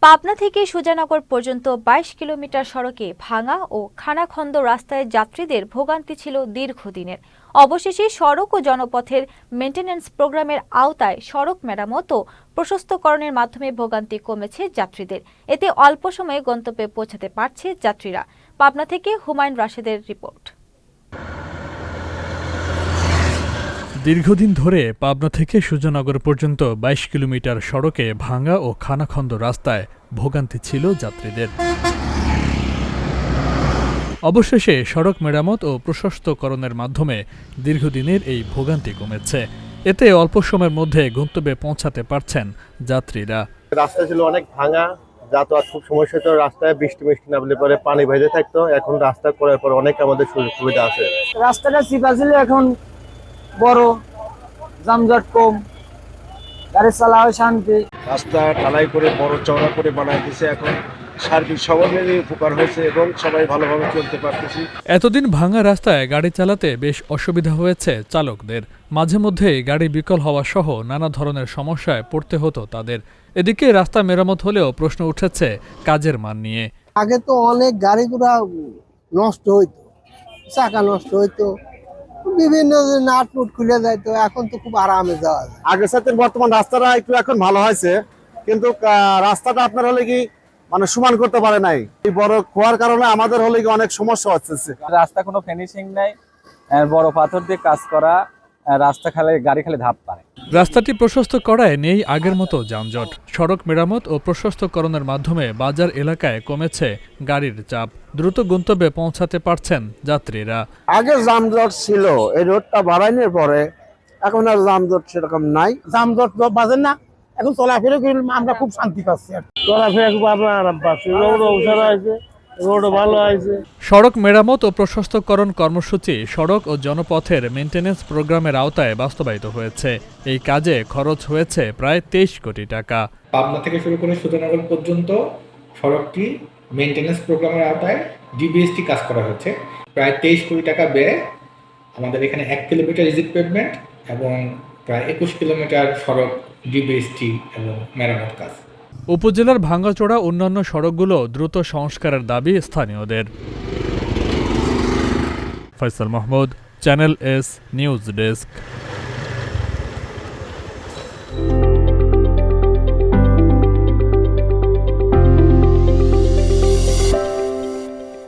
পাবনা থেকে সুজানগর পর্যন্ত ২২ কিলোমিটার সড়কে ভাঙা ও খানাখন্দ রাস্তায় যাত্রীদের ভোগান্তি ছিল দীর্ঘদিনের। অবশেষে সড়ক ও জনপথের মেইনটেন্যান্স প্রোগ্রামের আওতায় সড়ক মেরামত ও প্রশস্তকরণের মাধ্যমে ভোগান্তি কমেছে যাত্রীদের। এতে অল্প সময়ে গন্তব্যে পৌঁছাতে পারছে যাত্রীরা। পাবনা থেকে হুমায়ুন রাশেদের রিপোর্ট। দীর্ঘদিন ধরে পাবনা থেকে সুজানগর পর্যন্ত ২২ কিলোমিটার সড়কে ভাঙা ও খানাখন্দ রাস্তায় ভোগান্তি ছিল যাত্রীদের। অবশেষে সড়ক মেরামত ও প্রশস্তকরণের মাধ্যমে দীর্ঘদিনের এই ভোগান্তি কমেছে। এতে অল্প সময়ের মধ্যে গন্তব্যে পৌঁছাতে পারছেন যাত্রীরা। রাস্তা ছিল অনেক ভাঙা, যাতায়াত খুব সমস্যা হতো। রাস্তায় বৃষ্টি নামলে পরে পানি ভেজে থাকতো। এখন রাস্তা করার পর অনেক আমাদের সুযোগ সুবিধা আছে। রাস্তাটা চিপা ছিল, এখন বড়, যানজট কম, গাড়ি চালাও শান্তি। রাস্তা ঢালাই করে বড় চওড়া করে বানাই দিয়েছে। এখন সার্বিক সবারই উপকার হয়েছে এবং সবাই ভালোভাবে চলতে পারতেছি। এতদিন ভাঙা রাস্তায় গাড়ি চালাতে বেশ অসুবিধা হয়েছে চালকদের। মাঝে মধ্যে গাড়ি বিকল হওয়া সহ নানা ধরনের সমস্যায় পড়তে হতো তাদের। এদিকে রাস্তা মেরামত হলেও প্রশ্ন উঠেছে কাজের মান নিয়ে। আগে তো অনেক গাড়িগুলা নষ্ট হইতো, চাকা নষ্ট হইতো, বিভিন্ন নাট নুট খুলে যাইতো। এখন তো খুব আরামে যাওয়া যায়। আগের সাথে বর্তমান রাস্তাটা একটু এখন ভালো হয়েছে, কিন্তু রাস্তাটা আপনার হলে কি মানে সমান করতে পারে নাই। এই বড় খোয়ার কারণে আমাদের হলে কি অনেক সমস্যা হচ্ছে। রাস্তা কোনো ফিনিশিং নাই, বড় পাথর দিয়ে কাজ করা, রাস্তা গাড়ি খালি ধাপ পায়। রাস্তাটি প্রশস্ত করায় নেই আগের মতো যানজট। সড়ক মেরামত ও প্রশস্তকরণের মাধ্যমে বাজার এলাকায় কমেছে গাড়ির চাপ। দ্রুত গন্তব্যে পৌঁছাতে পারছেন যাত্রীরা। আগে যানজট ছিল, এই রোডটা বাড়ানোর পরে এখন আর যানজট সেরকম নাই। যানজট বাজে না, এখন চলাফেরা করে আমরা খুব শান্তি পাচ্ছি। চলাফেরা খুব আরাম পাচ্ছি, রোড ওঠানো হয়েছে, রোড ভালো হয়েছে। সড়ক মেরামত ও প্রশস্তকরণ কর্মসূচি সড়ক ও জনপথের মেইনটেন্যান্স প্রোগ্রামের আওতায় বাস্তবায়িত হয়েছে। এই কাজে খরচ হয়েছে প্রায় ২৩ কোটি টাকা। পাবনা থেকে শুরু করে সুজানগর পর্যন্ত সড়কটি মেইনটেন্যান্স প্রোগ্রামের আওতায় ডিবিএসটি কাজ করা হয়েছে। প্রায় ২৩ কোটি টাকা ব্যয়ে আমাদের এখানে ১ কিলোমিটার ইজি পেভমেন্ট এবং প্রায় ২১ কিলোমিটার সড়ক ডিবিএসটি এবং মেরামত কাজ। উপজেলার ভাঙাচোরা অন্যান্য সড়কগুলো দ্রুত সংস্কারের দাবি স্থানীয়দের। Faisal Mahmud, channel S news desk.